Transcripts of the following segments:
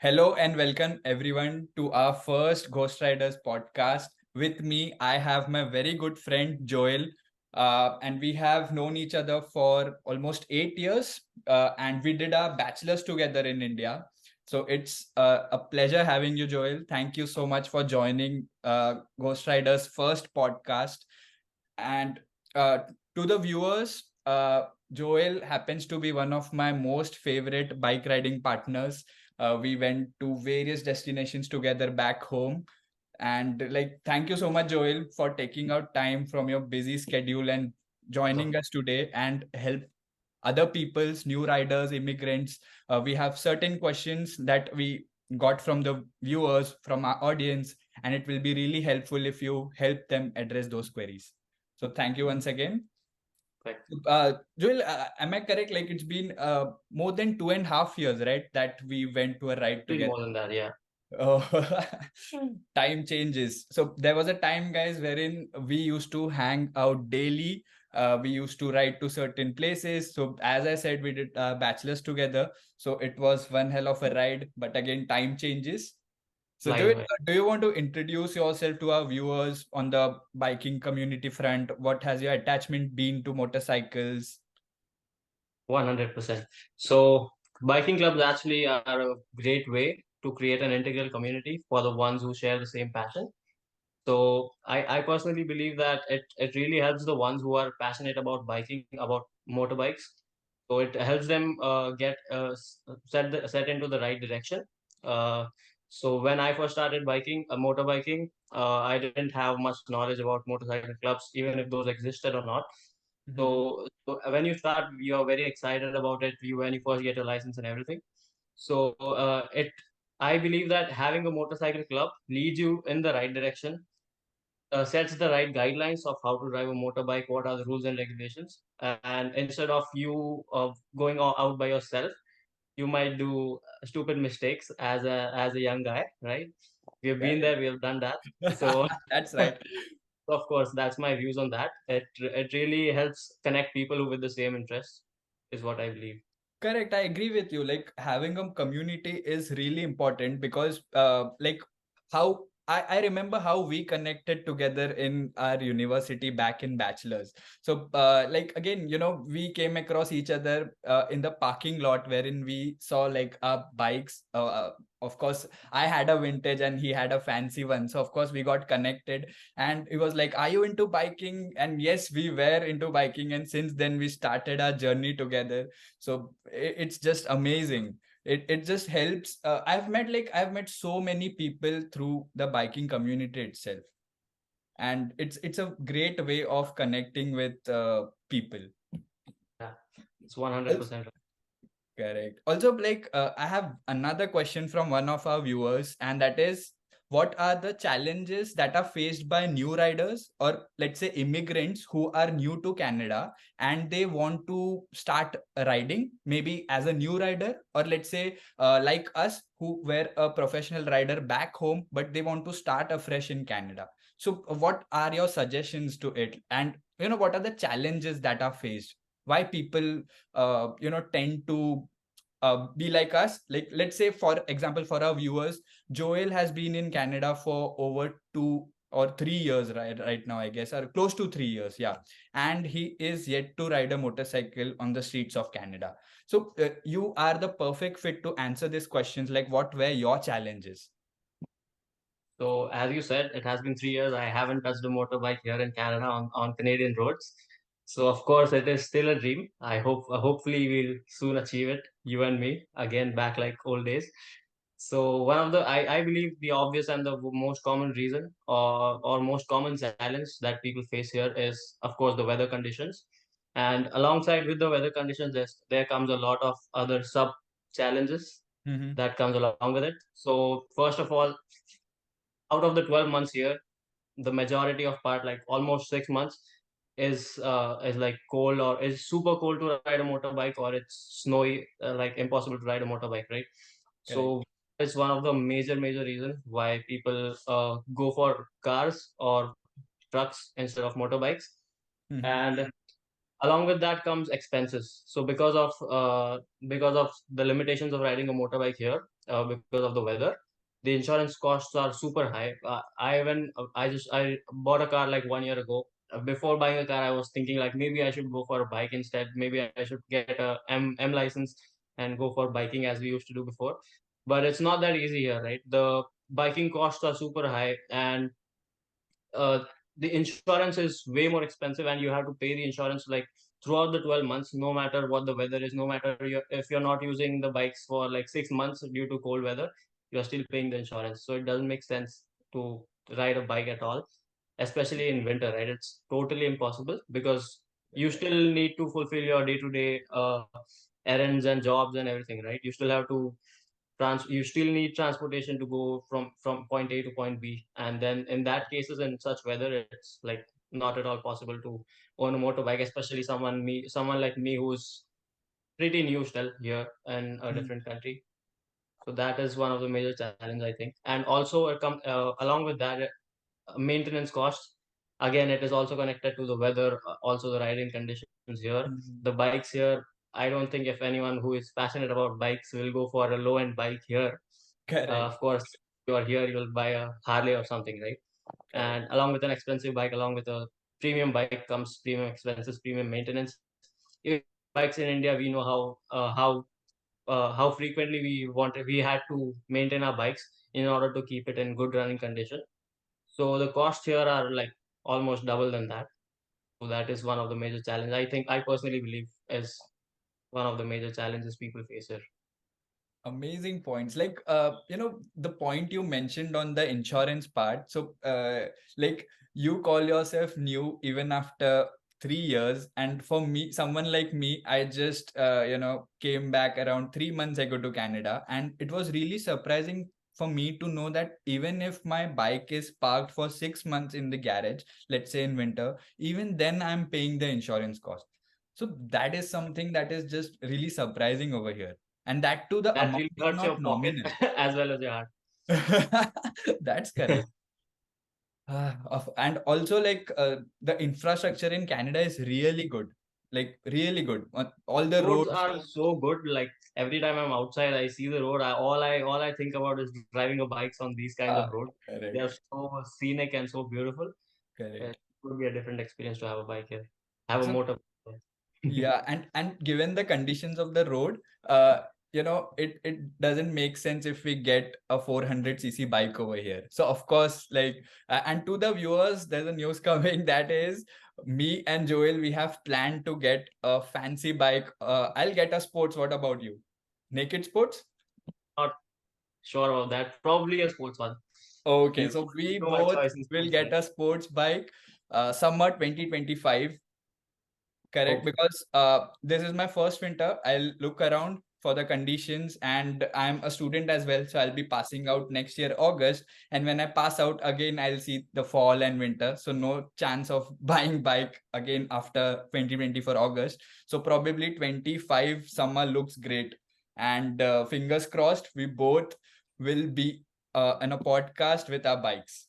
Hello and welcome everyone to our first Ghost Riders podcast. With me, I have my very good friend Joel, and we have known each other for almost 8 years, and we did our bachelor's together in India. So it's a pleasure having you, Joel. Thank you so much for joining Ghost Riders' first podcast. And to the viewers, Joel happens to be one of my most favorite bike riding partners. We went to various destinations together back home. And thank you so much, Joel, for taking out time from your busy schedule and joining us today and help other people's new riders, immigrants. We have certain questions that we got from the viewers, from our audience, and it will be really helpful if you help them address those queries. So thank you once again. Correct. Joel, am I correct? Like it's been more than 2.5 years, right? That we went to a ride Been together. more than that, yeah. Oh, time changes. So there was a time, guys, wherein we used to hang out daily. We used to ride to certain places. So as I said, we did bachelors together. So it was one hell of a ride. But again, time changes. So Joel, Likewise, do you want to introduce yourself to our viewers on the biking community front? What has your attachment been to motorcycles? 100%. So, biking clubs actually are a great way to create an integral community for the ones who share the same passion. So, I personally believe that it really helps the ones who are passionate about biking, about motorbikes. So, it helps them get set into the right direction. Uh, so, when I first started motorbiking, I didn't have much knowledge about motorcycle clubs, even if those existed or not. Mhm. So when you start, you're very excited about it. When you first get your license and everything. I believe that having a motorcycle club leads you in the right direction, sets the right guidelines of how to drive a motorbike, what are the rules and regulations, and instead of you going out by yourself, you might do stupid mistakes as a young guy, right? We have been Correct. there, we have done that. So That's right. of course, that's my views on that. It really helps connect people who with the same interests, is what I believe. Correct. I agree with you. Like having a community is really important because how I remember how we connected together in our university back in bachelor's. So like again, we came across each other in the parking lot wherein we saw like our bikes. Of course, I had a vintage and he had a fancy one. So of course we got connected and he was like, "Are you into biking?" And yes, we were into biking. And since then we started our journey together. So it's just amazing. It just helps. I've met so many people through the biking community itself, and it's a great way of connecting with people. Yeah, it's 100% Correct. Also, I have another question from one of our viewers, and that is, what are the challenges that are faced by new riders or let's say immigrants who are new to Canada and they want to start riding, maybe as a new rider, or let's say like us who were a professional rider back home, but they want to start afresh in Canada. So, what are your suggestions to it? And what are the challenges that are faced? Why people tend to be like us. Like let's say for example, for our viewers, Joel has been in Canada for over 2 or 3 years, right now, I guess, or close to 3 years, yeah. And he is yet to ride a motorcycle on the streets of Canada. So you are the perfect fit to answer these questions. Like what were your challenges? So as you said, it has been 3 years. I haven't touched a motorbike here in Canada on Canadian roads. So of course, it is still a dream. I hope hopefully we'll soon achieve it. You and me again, back like old days. So one of I believe the obvious and the most common reason or most common challenge that people face here is of course the weather conditions. And alongside with the weather conditions, there comes a lot of other sub challenges Mm-hmm. that comes along with it. So first of all, out of the 12 months here, the majority of part, like almost 6 months, is like cold or is super cold to ride a motorbike, or it's snowy, like impossible to ride a motorbike, right? Correct. So it's one of the major reasons why people go for cars or trucks instead of motorbikes. Mm-hmm. And along with that comes expenses. So because of the limitations of riding a motorbike here, because of the weather. The insurance costs are super high. I bought a car like 1 year ago. Before buying a car, I was thinking like maybe I should go for a bike instead. Maybe I should get a M license and go for biking as we used to do before. But it's not that easy here, right? The biking costs are super high, and uh, the insurance is way more expensive, and you have to pay the insurance like throughout the 12 months, no matter what the weather is, no matter if you're not using the bikes for like 6 months due to cold weather, you're still paying the insurance. So it doesn't make sense to ride a bike at all, especially in winter, right? It's totally impossible because you still need to fulfill your day-to-day errands and jobs and everything, right? You still have to you still need transportation to go from point A to point B, and then in that cases, in such weather, it's like not at all possible to own a motorbike, especially someone like me who's pretty new still here in a Mm. different country. So that is one of the major challenge, I think. And also along with that, maintenance costs, again, it is also connected to the weather, also the riding conditions here. The Mm. bikes here, I don't think if anyone who is passionate about bikes will go for a low end bike here. Correct. Of course, you are here, you'll buy a Harley or something, right? Correct. And along with an expensive bike, along with a premium bike comes premium expenses, premium maintenance. Even bikes in India, we know how frequently we had to maintain our bikes in order to keep it in good running condition. So the costs here are like almost double than that. So that is one of the major challenges. I personally believe is one of the major challenges people face here. Amazing points. Like, the point you mentioned on the insurance part. So, like, you call yourself new even after 3 years. And for me, someone like me, I just, came back around 3 months ago to Canada. And it was really surprising for me to know that even if my bike is parked for 6 months in the garage, let's say in winter, even then I'm paying the insurance cost. So that is something that is just really surprising over here, and that too the That amount really is hurts not your pocket nominal. as well as your heart. That's correct. And also, like, the infrastructure in Canada is really good, like really good. All the Roads roads. are so good. Like every time I'm outside, I see the road. All I think about is driving a bikes on these kinds of roads. They are Correct, so scenic and so beautiful. It correct. would be a different experience to have a bike here, have a So motor. yeah, and given the conditions of the road, uh, it doesn't make sense if we get a 400 cc bike over here. So of course, like, and to the viewers, there's a news coming that is me and Joel, we have planned to get a fancy bike. I'll get a sports. What about you? Naked sports? Not sure about that. Probably a sports one. Okay, You so we know my both choice in will sports get bike. a sports bike, summer 2025. Correct, Okay. because this is my first winter. I'll look around for the conditions, and I'm a student as well, so I'll be passing out next year, August. And when I pass out again, I'll see the fall and winter. So no chance of buying bike again after 2024 August. So probably 25 summer looks great. And fingers crossed, we both will be in a podcast with our bikes.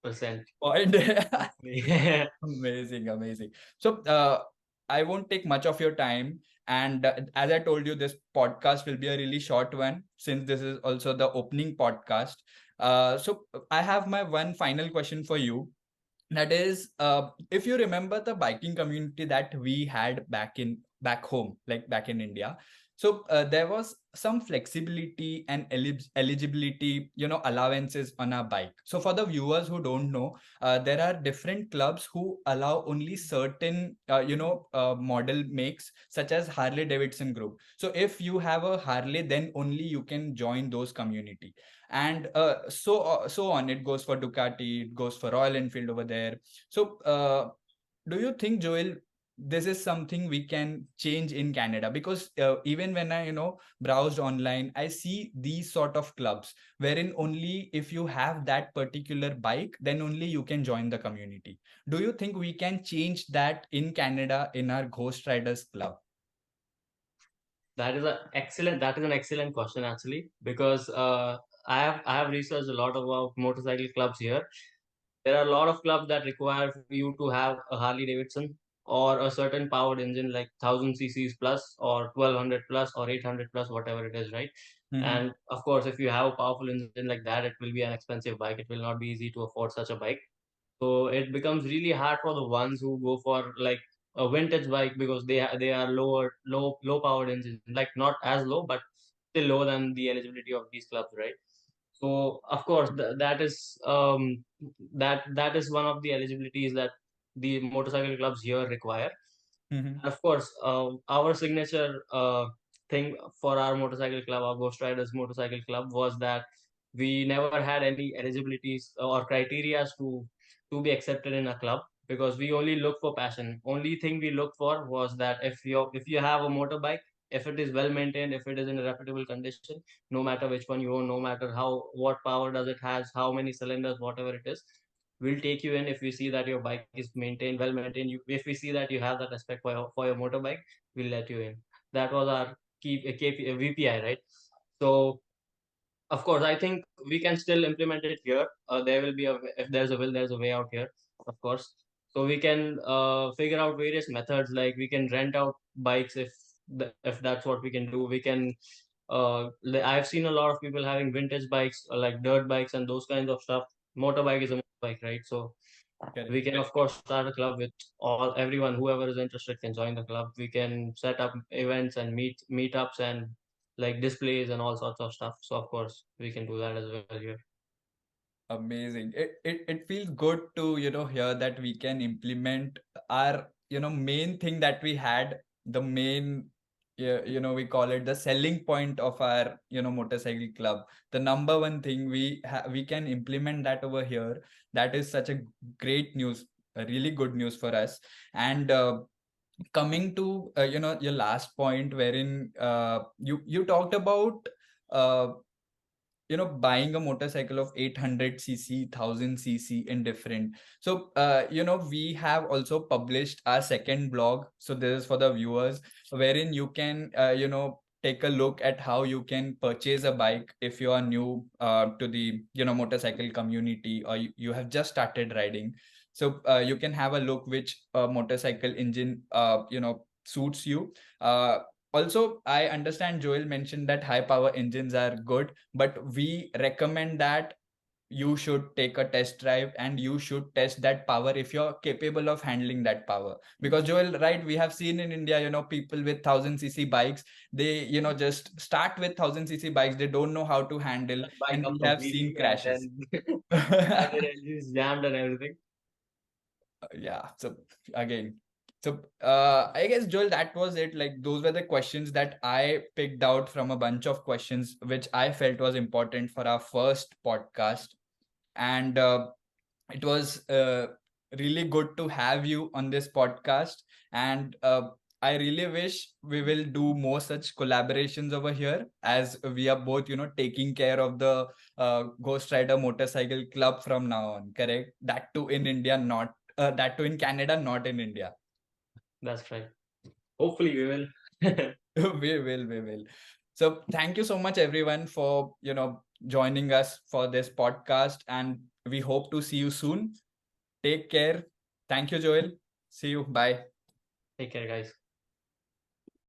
Percent. Point. Hopefully. Amazing, amazing. So, I won't take much of your time. And as I told you, this podcast will be a really short one since this is also the opening podcast. So, I have my one final question for you. That is, if you remember the biking community that we had back home, like back in India. So there was some flexibility and eligibility, allowances on our bike. So for the viewers who don't know, there are different clubs who allow only certain, model makes, such as Harley Davidson group. So if you have a Harley, then only you can join those community. And so on. It goes for Ducati, it goes for Royal Enfield over there. So do you think, Joel, this is something we can change in Canada? Because even when I browsed online, I see these sort of clubs wherein only if you have that particular bike, then only you can join the community. Do you think we can change that in Canada in our Ghost Riders Club? That is an excellent question actually, because I have researched a lot about motorcycle clubs here. There are a lot of clubs that require you to have a Harley Davidson or a certain powered engine like 1000 cc's plus or 1200 plus or 800 plus, whatever it is, right? Mm-hmm. And of course, if you have a powerful engine like that, it will be an expensive bike. It will not be easy to afford such a bike. So it becomes really hard for the ones who go for like a vintage bike, because they are low powered engine, like not as low, but still lower than the eligibility of these clubs, right? So of course that is one of the eligibilities that the motorcycle clubs here require. Mm-hmm. Of course, our signature thing for our motorcycle club, our Ghost Riders Motorcycle Club, was that we never had any eligibilities or criterias to be accepted in a club, because we only look for passion. Only thing we look for was that if you have a motorbike, if it is well maintained, if it is in a reputable condition, no matter which one you own, no matter what power does it has, how many cylinders, whatever it is, we'll take you in. If we see that your bike is maintained, well maintained, if we see that you have that respect for your motorbike, we'll let you in. That was our VPI, right? So of course, I think we can still implement it here. There will be if there's a will, there's a way out here, of course. So we can figure out various methods, like we can rent out bikes if that's what we can do. We can I've seen a lot of people having vintage bikes, like dirt bikes and those kinds of stuff. Motorbike is a motorbike, right? So Correct. we can of course start a club with everyone, whoever is interested can join the club. We can set up events and meetups and like displays and all sorts of stuff. So of course we can do that as well here. Amazing. It feels good to, hear that we can implement our, main thing that we had, the main, yeah, we call it the selling point of our, motorcycle club. The number one thing we can implement that over here. That is such a great news, a really good news for us. And coming to, your last point, wherein you talked about uh, buying a motorcycle of 800 cc, 1000 cc in different. So we have also published our second blog, so this is for the viewers, wherein you can take a look at how you can purchase a bike if you are new to the motorcycle community, or you have just started riding. So you can have a look which motorcycle engine suits you. Also, I understand Joel mentioned that high power engines are good, but we recommend that you should take a test drive and you should test that power if you're capable of handling that power. Because Joel, right, we have seen in India, people with 1000 cc bikes, they, just start with 1000 cc bikes, they don't know how to handle, That bike and up we have completely seen and crashes. then have their engines jammed and everything. Yeah, so again, so I guess, Joel, that was it. Like, those were the questions that I picked out from a bunch of questions which I felt was important for our first podcast. And it was really good to have you on this podcast. And I really wish we will do more such collaborations over here, as we are both, taking care of the Ghost Rider Motorcycle Club from now on. Correct? That too in India, not that too in Canada, not in India. That's right. Hopefully we will. We will. So thank you so much, everyone, for joining us for this podcast, and we hope to see you soon. Take care. Thank you, Joel. See you. Bye. Take care, guys.